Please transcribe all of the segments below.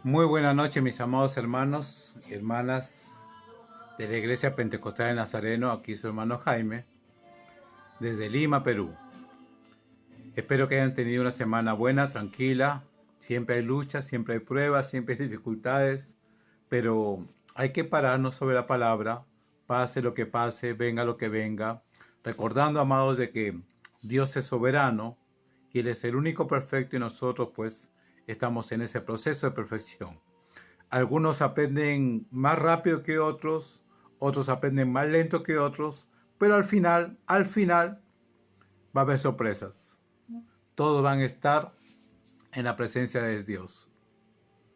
Muy buena noche, mis amados hermanos y hermanas de la Iglesia Pentecostal de Nazareno. Aquí su hermano Jaime, desde Lima, Perú. Espero que hayan tenido una semana buena, tranquila. Siempre hay luchas, siempre hay pruebas, siempre hay dificultades, pero hay que pararnos sobre la palabra, pase lo que pase, venga lo que venga, recordando, amados, de que Dios es soberano y Él es el único perfecto y nosotros pues estamos en ese proceso de perfección. Algunos aprenden más rápido que otros, otros aprenden más lento que otros, pero al final va a haber sorpresas. Todos van a estar en la presencia de Dios.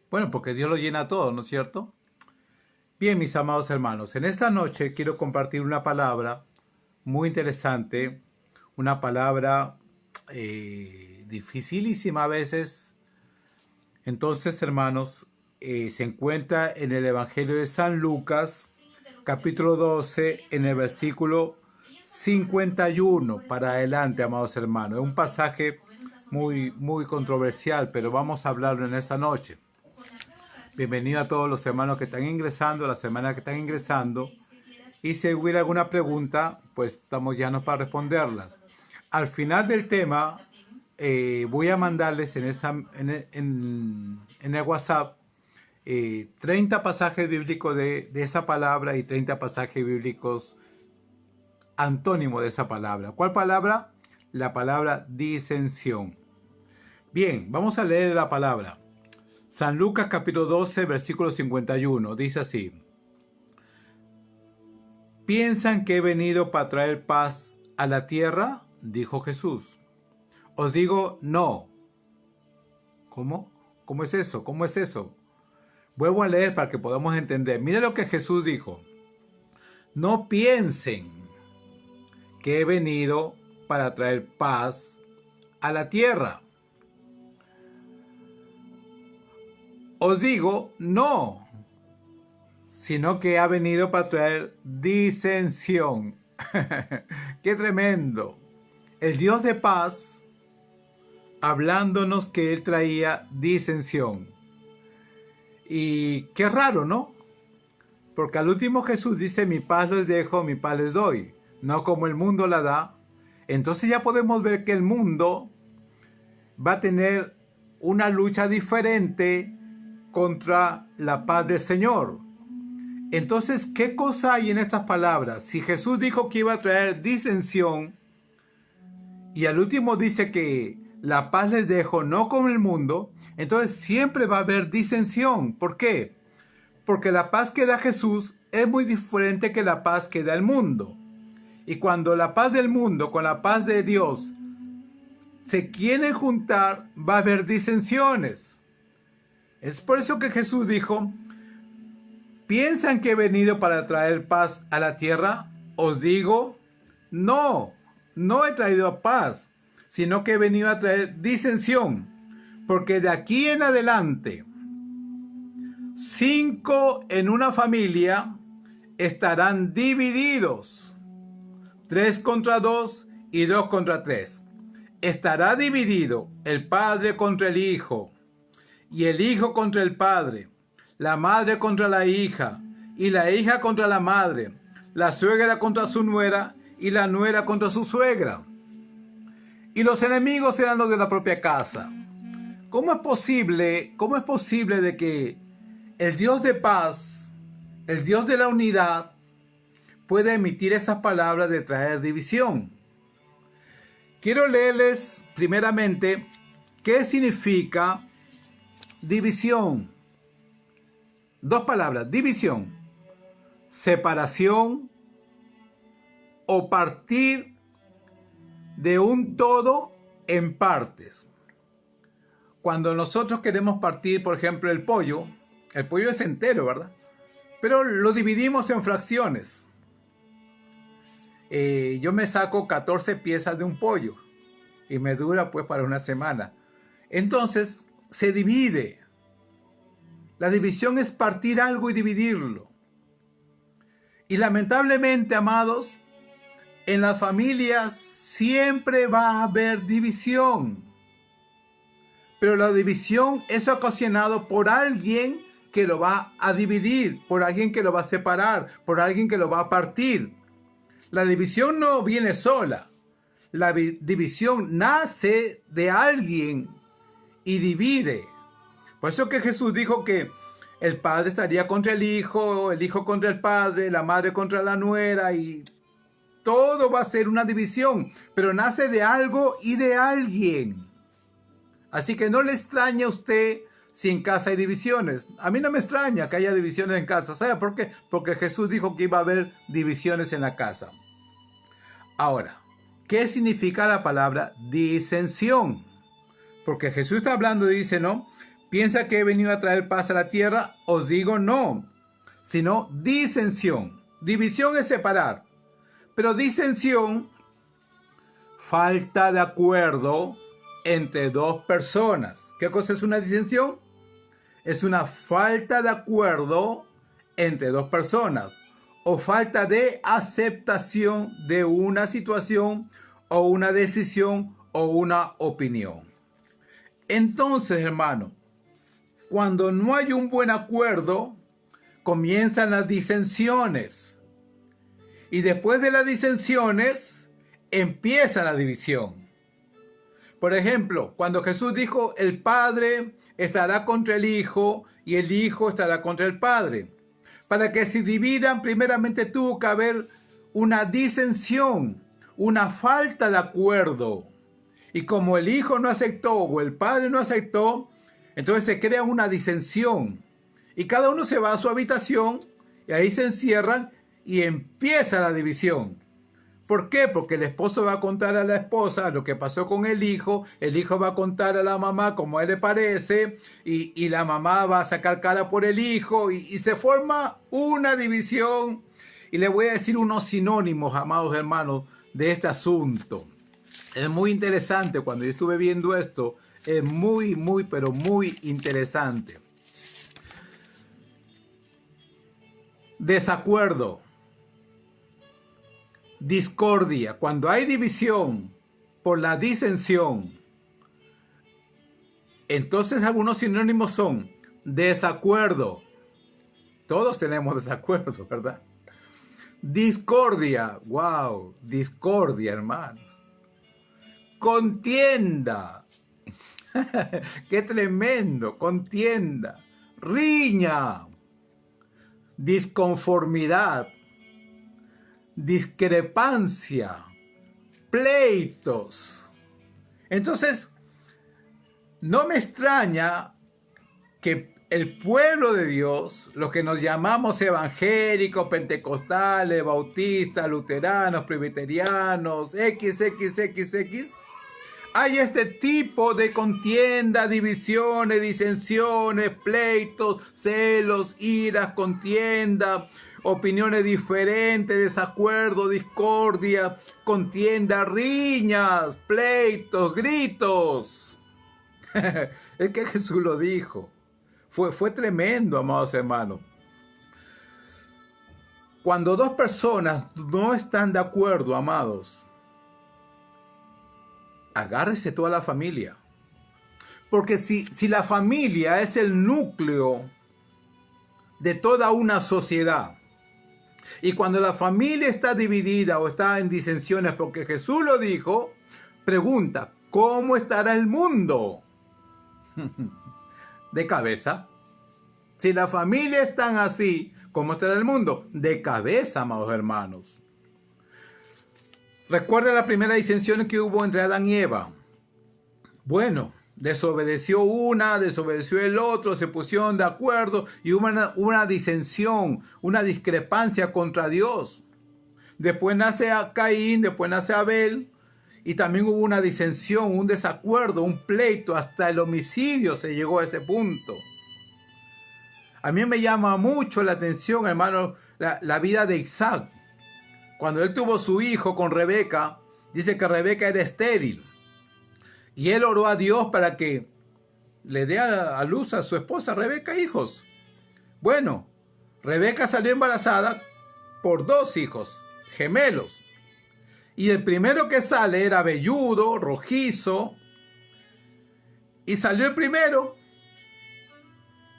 Bueno, porque Dios lo llena todo, ¿no es cierto? Bien, mis amados hermanos, en esta noche quiero compartir una palabra muy interesante, una palabra dificilísima a veces. Entonces, hermanos, se encuentra en el Evangelio de San Lucas, capítulo 12, en el versículo 51 para adelante, amados hermanos. Es un pasaje muy controversial, pero vamos a hablarlo en esta noche. Bienvenido a todos los hermanos que están ingresando, las hermanas que están ingresando. Y si hubiera alguna pregunta, pues estamos llanos para responderlas. Al final del tema, voy a mandarles en el WhatsApp 30 pasajes bíblicos de esa palabra y 30 pasajes bíblicos antónimos de esa palabra. ¿Cuál palabra? La palabra disensión. Bien, vamos a leer la palabra. San Lucas capítulo 12, versículo 51. Dice así. ¿Piensan que he venido para traer paz a la tierra? Dijo Jesús. Os digo, no. ¿Cómo? ¿Cómo es eso? ¿Cómo es eso? Vuelvo a leer para que podamos entender. Mira lo que Jesús dijo. No piensen que he venido para traer paz a la tierra. Os digo, no, sino que ha venido para traer disensión. ¡Qué tremendo! El Dios de paz, hablándonos que Él traía disensión. Y qué raro, ¿no? Porque al último Jesús dice, mi paz les dejo, mi paz les doy, no como el mundo la da. Entonces ya podemos ver que el mundo va a tener una lucha diferente contra la paz del Señor. Entonces, ¿qué cosa hay en estas palabras? Si Jesús dijo que iba a traer disensión y al último dice que la paz les dejo, no como el mundo, entonces siempre va a haber disensión. ¿Por qué? Porque la paz que da Jesús es muy diferente que la paz que da el mundo. Y cuando la paz del mundo con la paz de Dios se quieren juntar, va a haber disensiones. Es por eso que Jesús dijo, ¿piensan que he venido para traer paz a la tierra? Os digo, no, no he traído paz, sino que he venido a traer disensión. Porque de aquí en adelante, 5 en una familia estarán divididos. 3 contra 2 y 2 contra 3. Estará dividido el padre contra el hijo, y el hijo contra el padre, la madre contra la hija, y la hija contra la madre, la suegra contra su nuera, y la nuera contra su suegra. Y los enemigos serán los de la propia casa. ¿Cómo es posible de que el Dios de paz, el Dios de la unidad, pueda emitir esas palabras de traer división? Quiero leerles primeramente qué significa división. 2 palabras, división, separación o partir de un todo en partes. Cuando nosotros queremos partir, por ejemplo, el pollo es entero, ¿verdad? Pero lo dividimos en fracciones. Yo me saco 14 piezas de un pollo y me dura pues para una semana. Entonces se divide. La división es partir algo y dividirlo. Y lamentablemente, amados, en las familias siempre va a haber división. Pero la división es ocasionado por alguien que lo va a dividir, por alguien que lo va a separar, por alguien que lo va a partir. La división no viene sola. La división nace de alguien y divide. Por eso que Jesús dijo que el padre estaría contra el hijo contra el padre, la madre contra la nuera, y todo va a ser una división, pero nace de algo y de alguien. Así que no le extraña a usted si en casa hay divisiones. A mí no me extraña que haya divisiones en casa. ¿Sabe por qué? Porque Jesús dijo que iba a haber divisiones en la casa. Ahora, ¿qué significa la palabra disensión? Porque Jesús está hablando y dice, ¿no? ¿Piensa que he venido a traer paz a la tierra? Os digo no, sino disensión. División es separar. Pero disensión, falta de acuerdo entre dos personas. ¿Qué cosa es una disensión? Es una falta de acuerdo entre dos personas o falta de aceptación de una situación o una decisión o una opinión. Entonces, hermano, cuando no hay un buen acuerdo, comienzan las disensiones. Y después de las disensiones, empieza la división. Por ejemplo, cuando Jesús dijo, el Padre estará contra el Hijo y el Hijo estará contra el Padre. Para que se dividan, primeramente tuvo que haber una disensión, una falta de acuerdo. Y como el Hijo no aceptó o el Padre no aceptó, entonces se crea una disensión. Y cada uno se va a su habitación y ahí se encierran y empieza la división. ¿Por qué? Porque el esposo va a contar a la esposa lo que pasó con el hijo va a contar a la mamá como a él le parece, y la mamá va a sacar cara por el hijo, y se forma una división. Y le voy a decir unos sinónimos, amados hermanos, de este asunto. Es muy interesante. Cuando yo estuve viendo esto, es pero muy interesante. Desacuerdo. Discordia. Cuando hay división por la disensión, entonces algunos sinónimos son desacuerdo. Todos tenemos desacuerdo, ¿verdad? Discordia. Wow, discordia, hermanos. Contienda. Qué tremendo. Contienda. Riña. Disconformidad. Discrepancia, pleitos. Entonces, no me extraña que el pueblo de Dios, los que nos llamamos evangélicos, pentecostales, bautistas, luteranos, presbiterianos, XXXX, hay este tipo de contienda, divisiones, disensiones, pleitos, celos, iras, contienda, opiniones diferentes, desacuerdo, discordia, contienda, riñas, pleitos, gritos. Es que Jesús lo dijo. Fue tremendo, amados hermanos. Cuando dos personas no están de acuerdo, amados, agárrese toda la familia. Porque si la familia es el núcleo de toda una sociedad, y cuando la familia está dividida o está en disensiones, porque Jesús lo dijo, pregunta, ¿cómo estará el mundo? De cabeza. Si la familia está así, ¿cómo estará el mundo? De cabeza, amados hermanos. Recuerda la primera disensión que hubo entre Adán y Eva. Bueno, desobedeció una, desobedeció el otro, se pusieron de acuerdo y hubo una disensión, una discrepancia contra Dios. Después nace a Caín, después nace Abel, y también hubo una disensión, un desacuerdo, un pleito, hasta el homicidio se llegó a ese punto. A mí me llama mucho la atención, hermano, la vida de Isaac. Cuando él tuvo su hijo con Rebeca, dice que Rebeca era estéril. Y él oró a Dios para que le dé a luz a su esposa Rebeca hijos. Bueno, Rebeca salió embarazada por 2 hijos, gemelos. Y el primero que sale era velludo, rojizo. y salió el primero,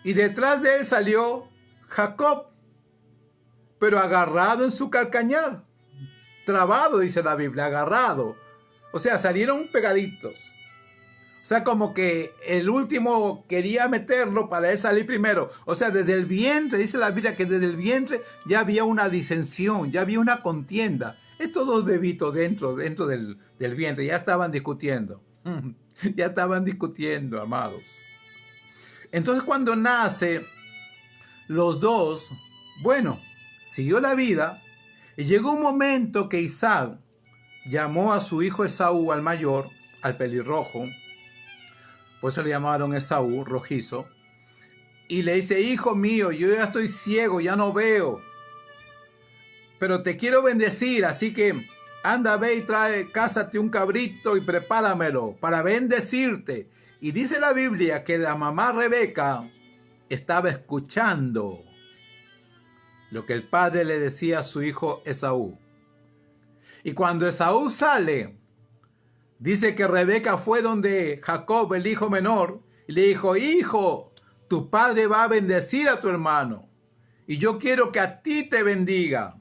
y detrás de él salió Jacob, pero agarrado en su calcañar, trabado, dice la Biblia, agarrado. O sea, salieron pegaditos. O sea, como que el último quería meterlo para él salir primero. O sea, desde el vientre, dice la Biblia que desde el vientre ya había una disensión, ya había una contienda. Estos dos bebitos dentro del vientre ya estaban discutiendo. Ya estaban discutiendo, amados. Entonces cuando nace los dos, bueno, siguió la vida y llegó un momento que Isaac llamó a su hijo Esaú, al mayor, al pelirrojo, por eso le llamaron Esaú, rojizo, y le dice: hijo mío, yo ya estoy ciego, ya no veo, pero te quiero bendecir, así que anda, ve y trae, cásate un cabrito y prepáramelo para bendecirte. Y dice la Biblia que la mamá Rebeca estaba escuchando lo que el padre le decía a su hijo Esaú. Y cuando Esaú sale, dice que Rebeca fue donde Jacob, el hijo menor, y le dijo: hijo, tu padre va a bendecir a tu hermano, y yo quiero que a ti te bendiga.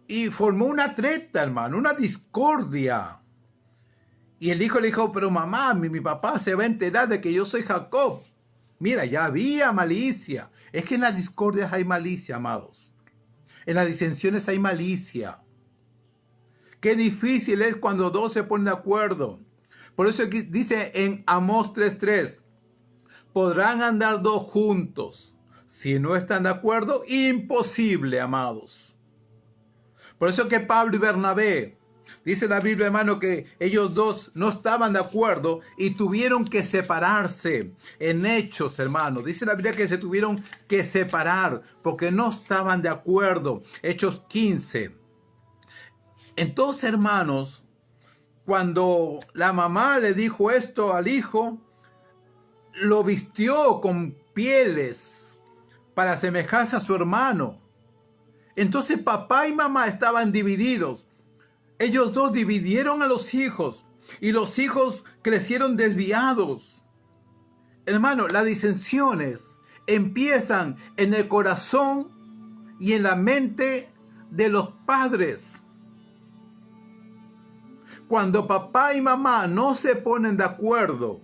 Y formó una treta, hermano, una discordia. Y el hijo le dijo: pero mamá, mi papá se va a enterar de que yo soy Jacob. Mira, ya había malicia. Es que en las discordias hay malicia, amados. En las disensiones hay malicia. Qué difícil es cuando dos se ponen de acuerdo. Por eso dice en Amós 3:3, podrán andar dos juntos. Si no están de acuerdo, imposible, amados. Por eso que Pablo y Bernabé, dice la Biblia, hermano, que ellos dos no estaban de acuerdo y tuvieron que separarse. En Hechos, hermano, dice la Biblia que se tuvieron que separar porque no estaban de acuerdo. Hechos 15. Entonces, hermanos, cuando la mamá le dijo esto al hijo, lo vistió con pieles para asemejarse a su hermano. Entonces papá y mamá estaban divididos. Ellos dos dividieron a los hijos y los hijos crecieron desviados. Hermano, las disensiones empiezan en el corazón y en la mente de los padres. Cuando papá y mamá no se ponen de acuerdo,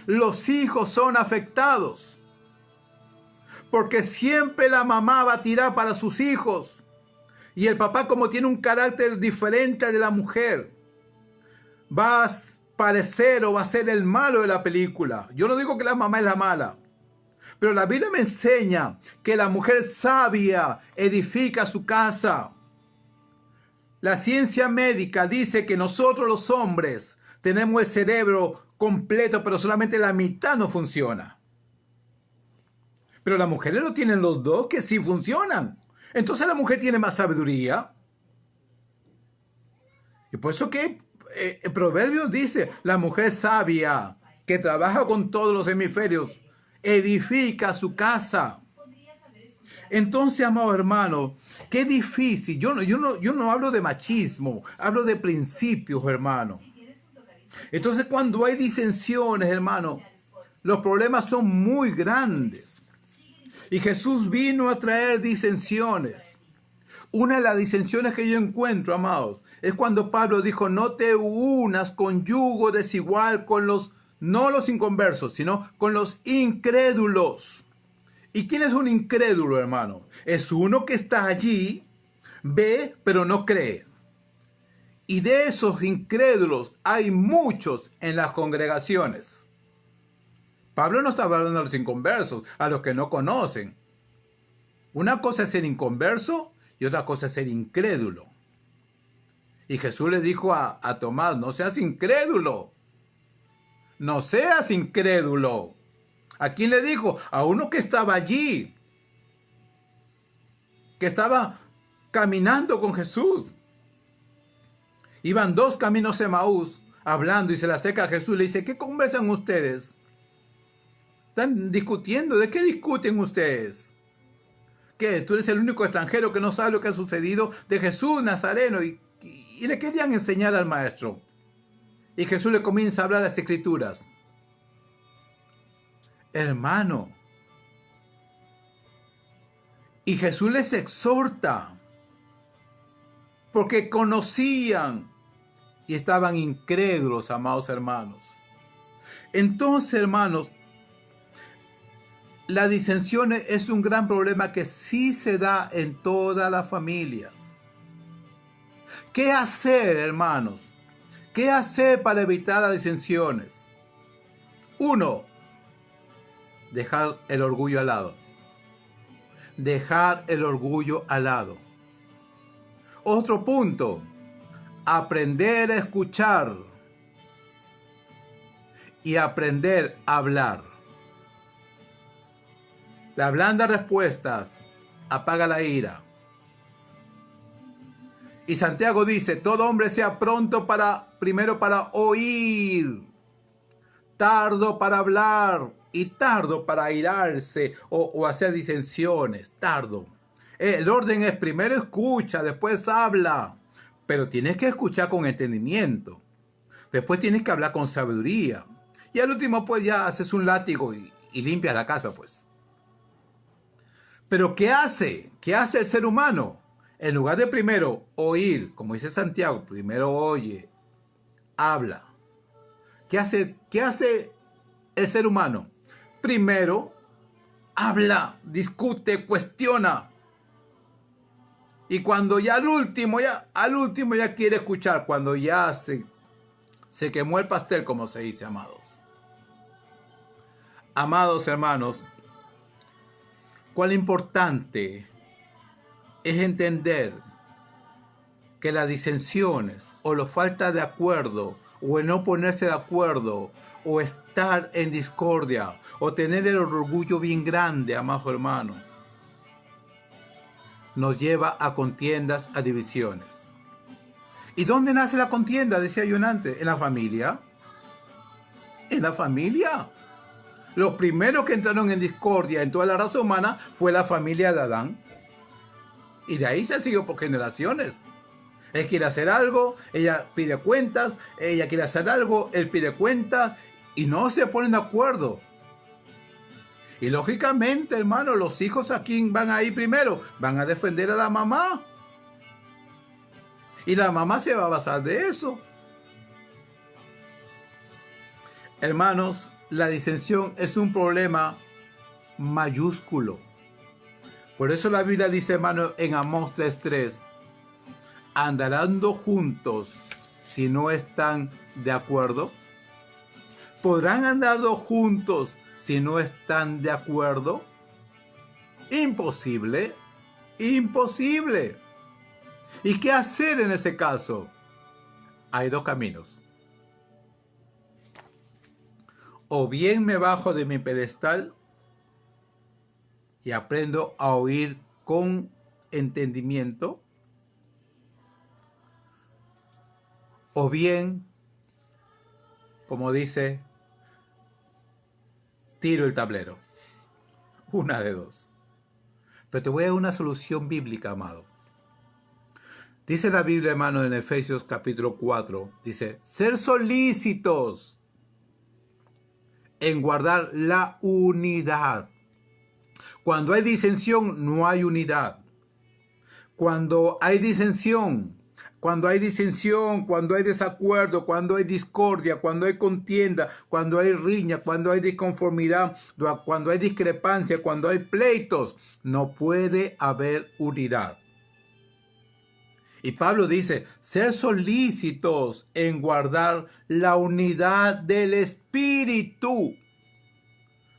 los hijos son afectados. Porque siempre la mamá va a tirar para sus hijos. Y el papá, como tiene un carácter diferente al de la mujer, va a parecer o va a ser el malo de la película. Yo no digo que la mamá es la mala, pero la Biblia me enseña que la mujer sabia edifica su casa. La ciencia médica dice que nosotros los hombres tenemos el cerebro completo, pero solamente la mitad no funciona. Pero las mujeres lo tienen los dos, que sí funcionan. Entonces la mujer tiene más sabiduría. Y por eso que el proverbio dice, la mujer sabia, que trabaja con todos los hemisferios, edifica su casa. Entonces, amado hermano, qué difícil. Yo no hablo de machismo, hablo de principios, hermano. Entonces, cuando hay disensiones, hermano, los problemas son muy grandes. Y Jesús vino a traer disensiones. Una de las disensiones que yo encuentro, amados, es cuando Pablo dijo: no te unas con yugo desigual con no los inconversos, sino con los incrédulos. ¿Y quién es un incrédulo, hermano? Es uno que está allí, ve, pero no cree. Y de esos incrédulos hay muchos en las congregaciones. Pablo no está hablando a los inconversos, a los que no conocen. Una cosa es ser inconverso y otra cosa es ser incrédulo. Y Jesús le dijo a Tomás: no seas incrédulo. No seas incrédulo. ¿A quién le dijo? A uno que estaba allí, que estaba caminando con Jesús. Iban dos caminos de Emaús hablando y se le acerca a Jesús y le dice: ¿qué conversan ustedes? Están discutiendo. ¿De qué discuten ustedes? ¿Qué? ¿Tú eres el único extranjero que no sabe lo que ha sucedido de Jesús Nazareno? Y le querían enseñar al maestro. Y Jesús le comienza a hablar las Escrituras. Hermano. Y Jesús les exhorta. Porque conocían y estaban incrédulos, amados hermanos. Entonces, hermanos, la disensión es un gran problema que sí se da en todas las familias. ¿Qué hacer, hermanos? ¿Qué hacer para evitar las disensiones? 1. Dejar el orgullo al lado. Dejar el orgullo al lado. Otro punto. Aprender a escuchar. Y aprender a hablar. La blanda respuestas apaga la ira. Y Santiago dice, todo hombre sea pronto primero para oír, tardo para hablar y tardo para airarse o hacer disensiones, tardo. El orden es primero escucha, después habla, pero tienes que escuchar con entendimiento. Después tienes que hablar con sabiduría. Y al último pues ya haces un látigo y limpias la casa pues. Pero ¿qué hace? ¿Qué hace el ser humano? En lugar de primero oír, como dice Santiago, primero oye, habla. ¿Qué hace el ser humano? Primero habla, discute, cuestiona. Y cuando ya al último ya quiere escuchar, cuando ya se quemó el pastel, como se dice, amados. Amados hermanos, cuán importante es entender que las disensiones o la falta de acuerdo o el no ponerse de acuerdo o estar en discordia o tener el orgullo bien grande, amado hermano, nos lleva a contiendas, a divisiones. ¿Y dónde nace la contienda? Decía yo antes, en la familia. En la familia. Los primeros que entraron en discordia en toda la raza humana fue la familia de Adán. Y de ahí se siguió por generaciones. Él quiere hacer algo, ella pide cuentas, ella quiere hacer algo, él pide cuentas y no se ponen de acuerdo. Y lógicamente, hermano, los hijos a quién van a ir primero, van a defender a la mamá. Y la mamá se va a basar de eso. Hermanos, la disensión es un problema mayúsculo. Por eso la Biblia dice, hermano, en Amós 3:3, ¿andarán juntos si no están de acuerdo? ¿Podrán andar juntos si no están de acuerdo? Imposible, imposible. ¿Y qué hacer en ese caso? Hay dos caminos. O bien me bajo de mi pedestal y aprendo a oír con entendimiento, o bien, como dice, tiro el tablero. Una de dos. Pero te voy a dar una solución bíblica, amado. Dice la Biblia, hermano, en Efesios capítulo 4, dice, ser solícitos en guardar la unidad. Cuando hay disensión, no hay unidad. Cuando hay disensión, cuando hay desacuerdo, cuando hay discordia, cuando hay contienda, cuando hay riña, cuando hay disconformidad, cuando hay discrepancia, cuando hay pleitos, no puede haber unidad. Y Pablo dice, ser solícitos en guardar la unidad del Espíritu.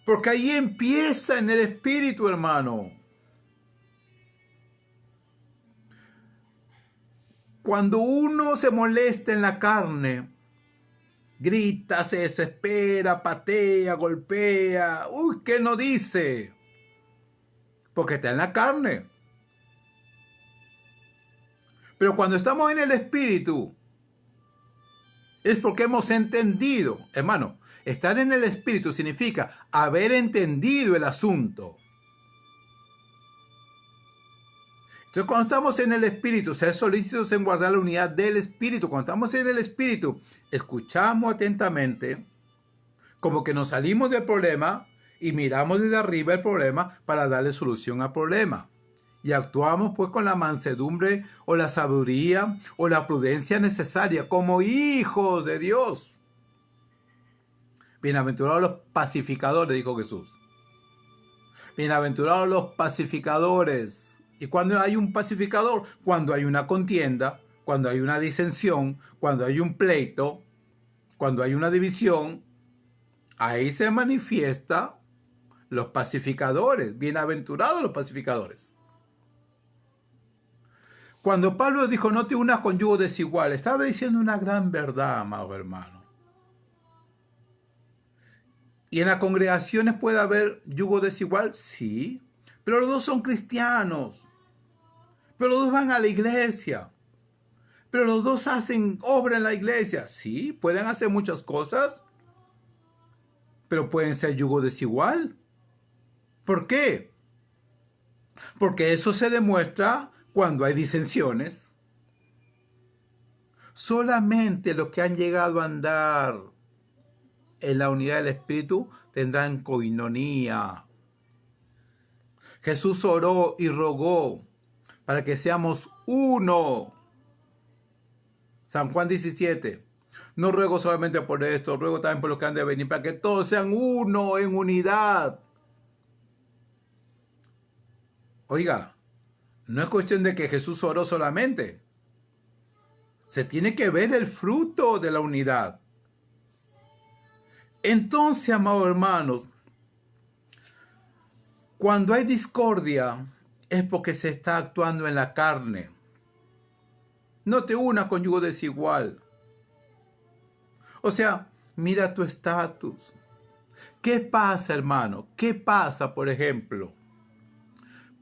Porque ahí empieza en el Espíritu, hermano. Cuando uno se molesta en la carne, grita, se desespera, patea, golpea. Uy, ¿qué no dice? Porque está en la carne. Pero cuando estamos en el Espíritu, es porque hemos entendido. Hermano, estar en el Espíritu significa haber entendido el asunto. Entonces, cuando estamos en el Espíritu, ser solícitos en guardar la unidad del Espíritu. Cuando estamos en el Espíritu, escuchamos atentamente, como que nos salimos del problema y miramos desde arriba el problema para darle solución al problema. Y actuamos pues con la mansedumbre o la sabiduría o la prudencia necesaria como hijos de Dios. Bienaventurados los pacificadores, dijo Jesús. Bienaventurados los pacificadores. ¿Y cuando hay un pacificador? Cuando hay una contienda, cuando hay una disensión, cuando hay un pleito, cuando hay una división, ahí se manifiesta los pacificadores. Bienaventurados los pacificadores. Cuando Pablo dijo no te unas con yugo desigual, estaba diciendo una gran verdad, amado hermano. ¿Y en las congregaciones puede haber yugo desigual? Sí, pero los dos son cristianos. Pero los dos van a la iglesia. Pero los dos hacen obra en la iglesia. Sí, pueden hacer muchas cosas, pero pueden ser yugo desigual. ¿Por qué? Porque eso se demuestra cuando hay disensiones. Solamente los que han llegado a andar en la unidad del Espíritu tendrán coinonía. Jesús oró y rogó para que seamos uno. San Juan 17. No ruego solamente por esto, ruego también por los que han de venir, para que todos sean uno en unidad. Oiga, no es cuestión de que Jesús oró solamente. Se tiene que ver el fruto de la unidad. Entonces, amados hermanos, cuando hay discordia es porque se está actuando en la carne. No te unas con yugo desigual. O sea, mira tu estatus. ¿Qué pasa, hermano? ¿Qué pasa, por ejemplo,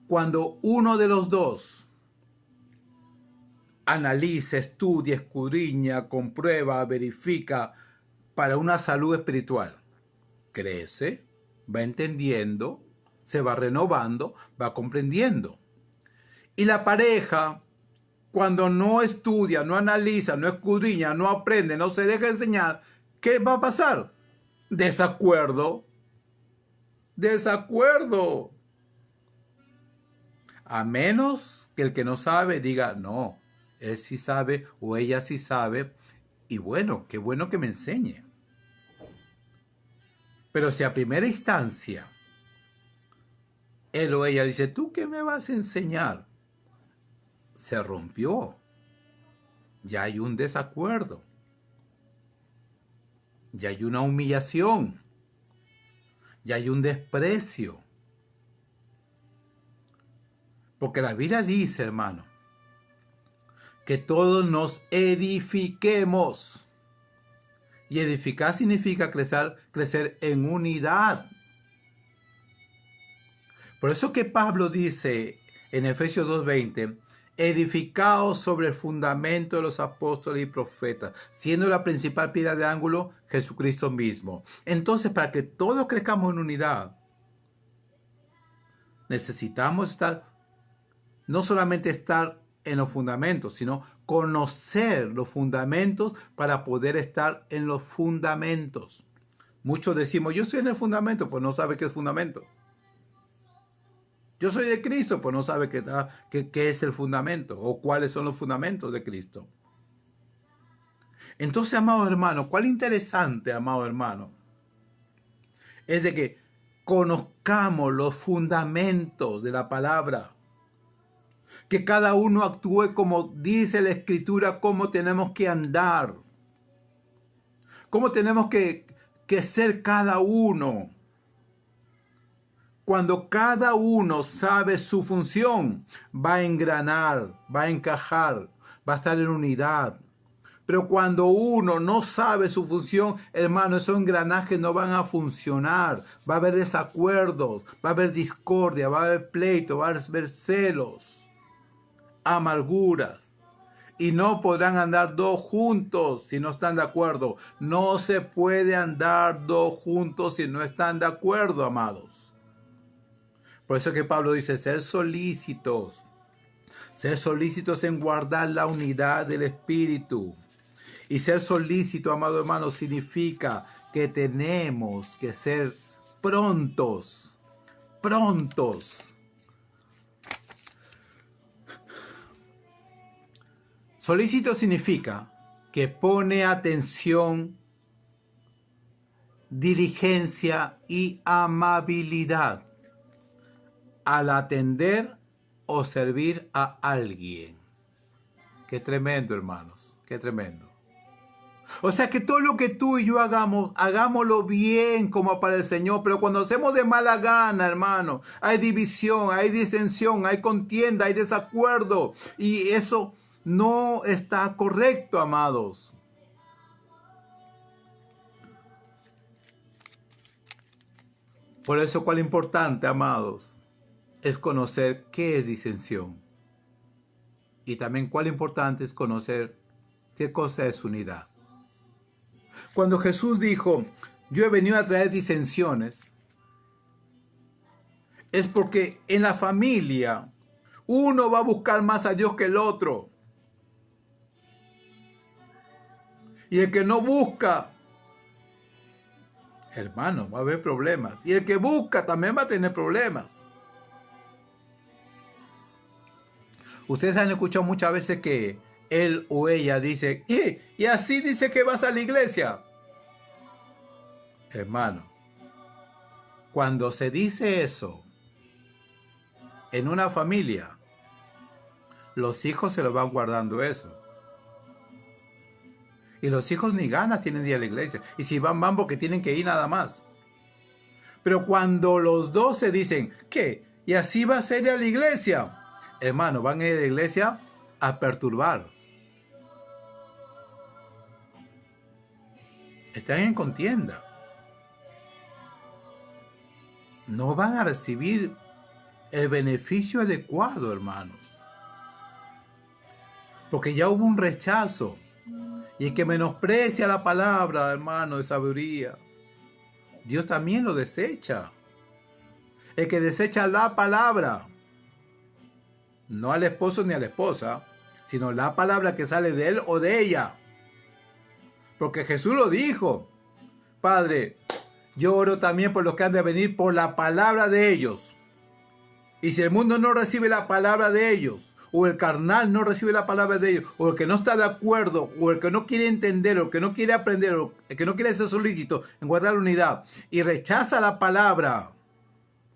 cuando uno de los dos analiza, estudia, escudriña, comprueba, verifica para una salud espiritual? Crece, va entendiendo, se va renovando, va comprendiendo. Y la pareja, cuando no estudia, no analiza, no escudriña, no aprende, no se deja enseñar, ¿qué va a pasar? Desacuerdo. Desacuerdo. A menos que el que no sabe diga, no, él sí sabe o ella sí sabe, y bueno, qué bueno que me enseñe. Pero si a primera instancia él o ella dice, ¿tú qué me vas a enseñar? Se rompió. Ya hay un desacuerdo. Ya hay una humillación. Ya hay un desprecio. Porque la Biblia dice, hermano, que todos nos edifiquemos. Y edificar significa crecer en unidad. Por eso que Pablo dice en Efesios 2:20, edificados sobre el fundamento de los apóstoles y profetas, siendo la principal piedra de ángulo Jesucristo mismo. Entonces, para que todos crezcamos en unidad, necesitamos no solamente estar en los fundamentos, sino conocer los fundamentos para poder estar en los fundamentos. Muchos decimos, yo estoy en el fundamento, pues no sabe qué es fundamento. Yo soy de Cristo, pues no sabe qué es el fundamento o cuáles son los fundamentos de Cristo. Entonces, amado hermano, cuál interesante, amado hermano, es de que conozcamos los fundamentos de la palabra. Que cada uno actúe como dice la Escritura, cómo tenemos que andar. Cómo tenemos que ser cada uno. Cuando cada uno sabe su función, va a engranar, va a encajar, va a estar en unidad. Pero cuando uno no sabe su función, hermano, esos engranajes no van a funcionar. Va a haber desacuerdos, va a haber discordia, va a haber pleito, va a haber celos, amarguras. Y no podrán andar dos juntos si no están de acuerdo. No se puede andar dos juntos si no están de acuerdo, amados. Por eso que Pablo dice, ser solícitos. Ser solícitos en guardar la unidad del Espíritu. Y ser solícito, amado hermano, significa que tenemos que ser prontos. Prontos. Solícito significa que pone atención, diligencia y amabilidad al atender o servir a alguien. Qué tremendo, hermanos, qué tremendo. O sea que todo lo que tú y yo hagamos, hagámoslo bien como para el Señor. Pero cuando hacemos de mala gana, hermano, hay división, hay disensión, hay contienda, hay desacuerdo. Y eso no está correcto, amados. Por eso, cuál importante, amados, es conocer qué es disensión. Y también cuál importante es conocer qué cosa es unidad. Cuando Jesús dijo, yo he venido a traer disensiones, es porque en la familia uno va a buscar más a Dios que el otro. Y el que no busca, hermano, va a haber problemas. Y el que busca también va a tener problemas. Ustedes han escuchado muchas veces que él o ella dice, y así dice que vas a la iglesia. Hermano, cuando se dice eso en una familia, los hijos se lo van guardando eso. Y los hijos ni ganas tienen de ir a la iglesia. Y si van, van porque tienen que ir nada más. Pero cuando los dos se dicen, ¿qué? ¿Y así va a ser a la iglesia? Hermano, van a ir a la iglesia a perturbar. Están en contienda. No van a recibir el beneficio adecuado, hermanos. Porque ya hubo un rechazo. Y el que menosprecia la palabra, hermano, de sabiduría, Dios también lo desecha. El que desecha la palabra, no al esposo ni a la esposa, sino la palabra que sale de él o de ella. Porque Jesús lo dijo. Padre, yo oro también por los que han de venir por la palabra de ellos. Y si el mundo no recibe la palabra de ellos, o el carnal no recibe la palabra de ellos, o el que no está de acuerdo, o el que no quiere entender, o el que no quiere aprender, o el que no quiere ser solícito en guardar la unidad, y rechaza la palabra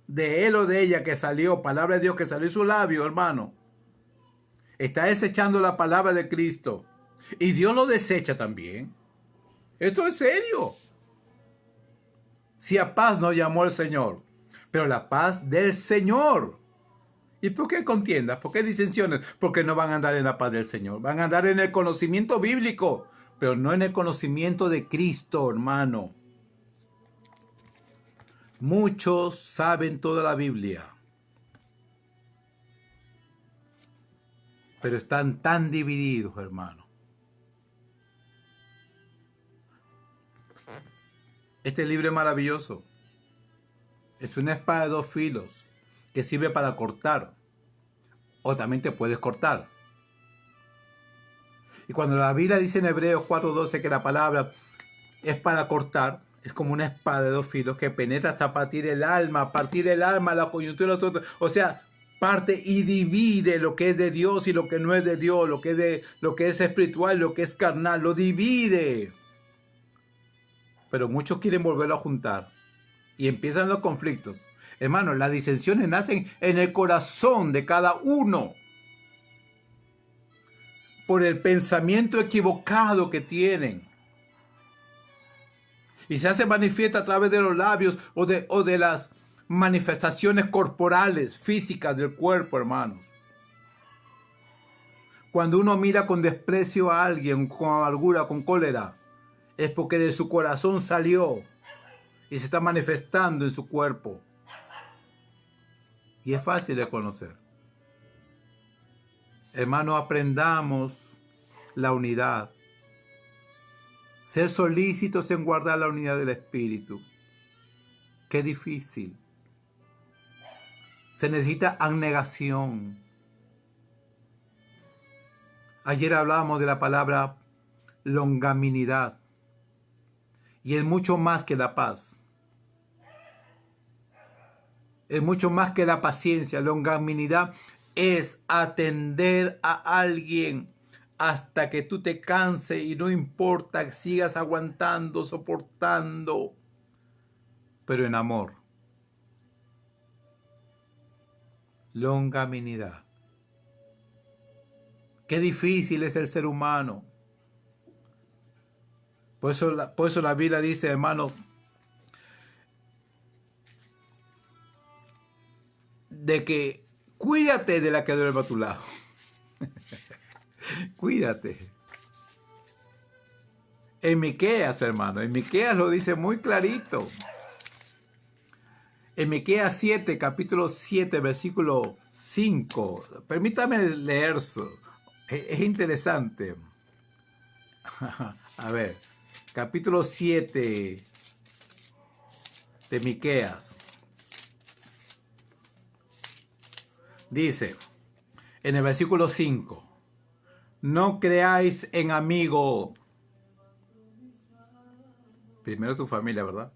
de él o de ella que salió, palabra de Dios que salió de su labio, hermano, está desechando la palabra de Cristo. Y Dios lo desecha también. Esto es serio. Si a paz nos llamó el Señor, pero la paz del Señor. ¿Y por qué contiendas? ¿Por qué disensiones? Porque no van a andar en la paz del Señor. Van a andar en el conocimiento bíblico, pero no en el conocimiento de Cristo, hermano. Muchos saben toda la Biblia, pero están tan divididos, hermano. Este libro es maravilloso. Es una espada de dos filos que sirve para cortar, o también te puedes cortar. Y cuando la Biblia dice en Hebreos 4:12 que la palabra es para cortar, es como una espada de dos filos que penetra hasta partir el alma, la coyuntura, todo. O sea, parte y divide lo que es de Dios y lo que no es de Dios, lo que es espiritual, lo que es carnal, lo divide. Pero muchos quieren volverlo a juntar y empiezan los conflictos. Hermano, las disensiones nacen en el corazón de cada uno por el pensamiento equivocado que tienen. Y se hace manifiesta a través de los labios o de las manifestaciones corporales, físicas del cuerpo, hermanos. Cuando uno mira con desprecio a alguien, con amargura, con cólera, es porque de su corazón salió y se está manifestando en su cuerpo. Y es fácil de conocer. Hermanos, aprendamos la unidad. Ser solícitos en guardar la unidad del Espíritu. Qué difícil. Se necesita abnegación. Ayer hablábamos de la palabra longanimidad. Y es mucho más que la paz. Es mucho más que la paciencia. Longanimidad es atender a alguien hasta que tú te canses y no importa que sigas aguantando, soportando, pero en amor. Longanimidad. Qué difícil es el ser humano. Por eso la Biblia dice, hermano, de que cuídate de la que duerme a tu lado. Cuídate. En Miqueas, hermano, en Miqueas lo dice muy clarito. En Miqueas 7, capítulo 7, versículo 5. Permítame leer eso. Es interesante. A ver, capítulo 7 de Miqueas. Dice, en el versículo 5, no creáis en amigo. Primero tu familia, ¿verdad?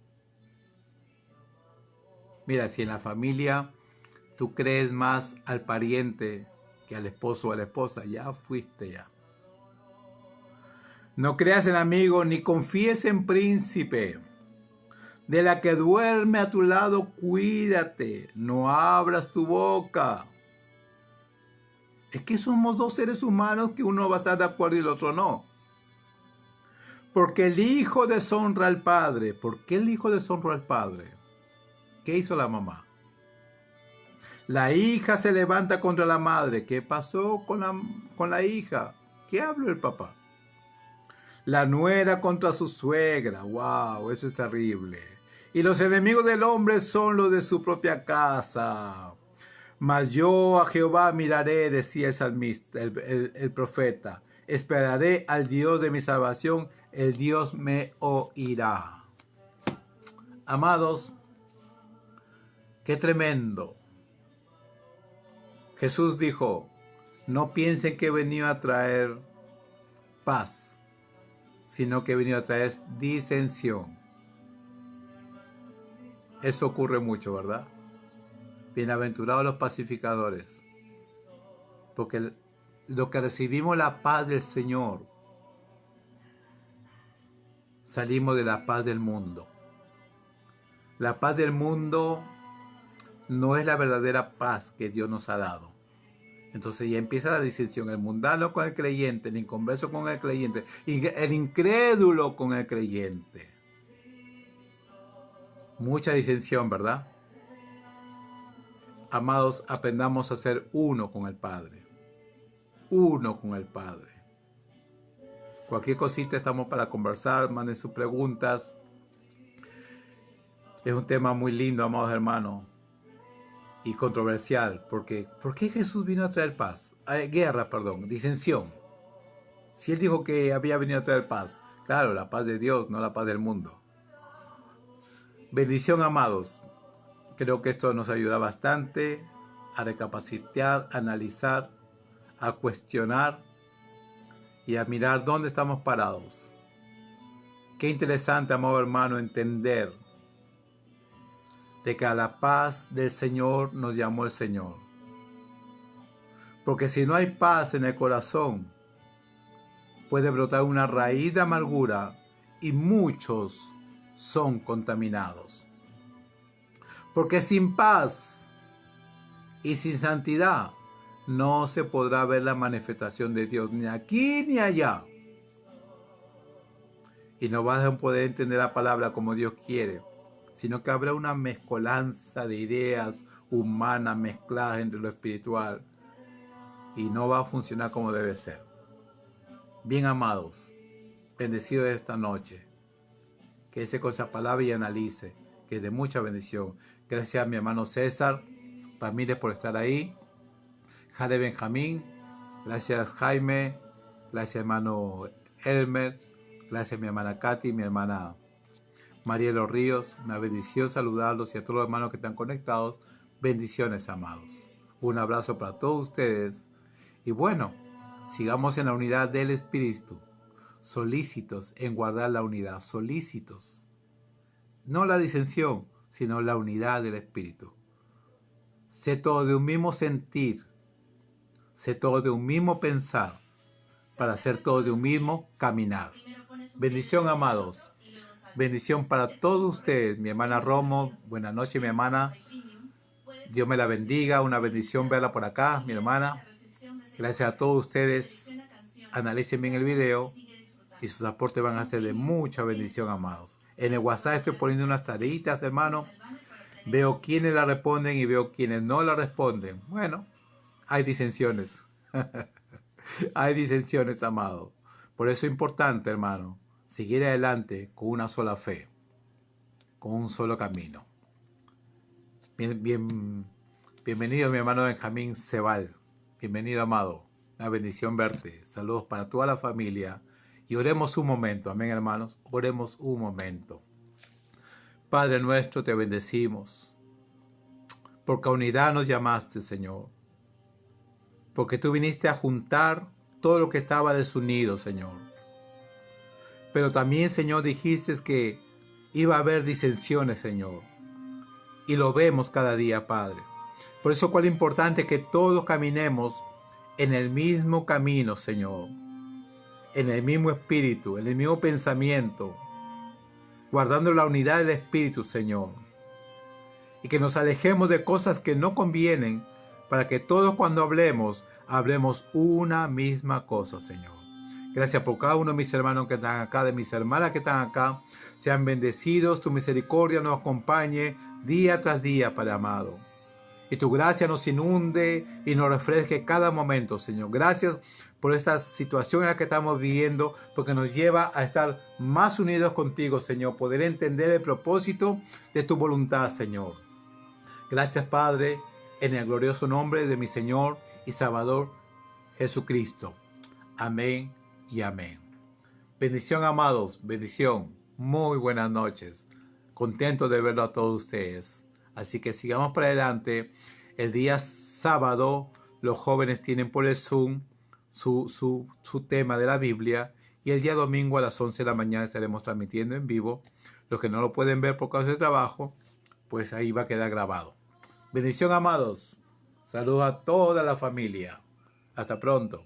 Mira, si en la familia tú crees más al pariente que al esposo o a la esposa, ya fuiste ya. No creas en amigo ni confíes en príncipe. De la que duerme a tu lado, cuídate. No abras tu boca. Es que somos dos seres humanos que uno va a estar de acuerdo y el otro no. Porque el hijo deshonra al padre. ¿Por qué el hijo deshonra al padre? ¿Qué hizo la mamá? La hija se levanta contra la madre. ¿Qué pasó con la hija? ¿Qué habló el papá? La nuera contra su suegra. ¡Wow! Eso es terrible. Y los enemigos del hombre son los de su propia casa. Mas yo a Jehová miraré, decía el salmista, el profeta. Esperaré al Dios de mi salvación. El Dios me oirá. Amados, qué tremendo. Jesús dijo, no piensen que he venido a traer paz, sino que he venido a traer disensión. Eso ocurre mucho, ¿verdad? Bienaventurados los pacificadores, porque lo que recibimos la paz del Señor, salimos de la paz del mundo. La paz del mundo no es la verdadera paz que Dios nos ha dado. Entonces ya empieza la disensión, el mundano con el creyente, el inconverso con el creyente, y el incrédulo con el creyente. Mucha disensión, ¿verdad? Amados, aprendamos a ser uno con el Padre. Uno con el Padre. Cualquier cosita estamos para conversar, manden sus preguntas. Es un tema muy lindo, amados hermanos, y controversial, porque ¿por qué Jesús vino a traer paz? Disensión. Si Él dijo que había venido a traer paz, claro, la paz de Dios, no la paz del mundo. Bendición, amados. Creo que esto nos ayuda bastante a recapacitar, a analizar, a cuestionar y a mirar dónde estamos parados. Qué interesante, amado hermano, entender de que a la paz del Señor nos llamó el Señor. Porque si no hay paz en el corazón, puede brotar una raíz de amargura y muchos son contaminados. Porque sin paz y sin santidad no se podrá ver la manifestación de Dios ni aquí ni allá. Y no vas a poder entender la palabra como Dios quiere, sino que habrá una mezcolanza de ideas humanas mezcladas entre lo espiritual y no va a funcionar como debe ser. Bien, amados, bendecidos de esta noche, que ese con esa palabra y analice, que es de mucha bendición. Gracias a mi hermano César Ramírez por estar ahí, Jade Benjamín, gracias Jaime, gracias hermano Elmer, gracias a mi hermana Katy, mi hermana María Los Ríos. Una bendición saludarlos y a todos los hermanos que están conectados. Bendiciones, amados. Un abrazo para todos ustedes. Y bueno, Sigamos en la unidad del Espíritu, solícitos en guardar la unidad, solícitos. No la disensión, sino la unidad del Espíritu. Sé todo de un mismo sentir, sé todo de un mismo pensar, para hacer todo de un mismo caminar. Bendición, amados. Bendición para todos ustedes. Mi hermana Romo, buenas noches, mi hermana. Dios me la bendiga. Una bendición verla por acá, mi hermana. Gracias a todos ustedes. Analicen bien el video y sus aportes van a ser de mucha bendición, amados. En el WhatsApp estoy poniendo unas tareitas, hermano. Veo quiénes la responden y veo quiénes no la responden. Bueno, hay disensiones. Hay disensiones, amado. Por eso es importante, hermano, seguir adelante con una sola fe, con un solo camino. Bienvenido, mi hermano Benjamín Cebal. Bienvenido, amado. Una bendición verte. Saludos para toda la familia. Y oremos un momento. Amén, hermanos. Oremos un momento. Padre nuestro, te bendecimos. Porque a unidad nos llamaste, Señor. Porque tú viniste a juntar todo lo que estaba desunido, Señor. Pero también, Señor, dijiste que iba a haber disensiones, Señor. Y lo vemos cada día, Padre. Por eso cuál importante que todos caminemos en el mismo camino, Señor. En el mismo espíritu, en el mismo pensamiento. Guardando la unidad del espíritu, Señor. Y que nos alejemos de cosas que no convienen, para que todos cuando hablemos una misma cosa, Señor. Gracias por cada uno de mis hermanos que están acá, de mis hermanas que están acá. Sean bendecidos, tu misericordia nos acompañe día tras día, Padre amado. Y tu gracia nos inunde y nos refresque cada momento, Señor. Gracias por esta situación en la que estamos viviendo, porque nos lleva a estar más unidos contigo, Señor. Poder entender el propósito de tu voluntad, Señor. Gracias, Padre, en el glorioso nombre de mi Señor y Salvador Jesucristo. Amén y amén. Bendición, amados, bendición. Muy buenas noches. Contento de verlo a todos ustedes. Así que sigamos para adelante. El día sábado los jóvenes tienen por el Zoom su tema de la Biblia. Y el día domingo a las 11 de la mañana estaremos transmitiendo en vivo. Los que no lo pueden ver por causa de trabajo, pues ahí va a quedar grabado. Bendición, amados. Saludos a toda la familia. Hasta pronto.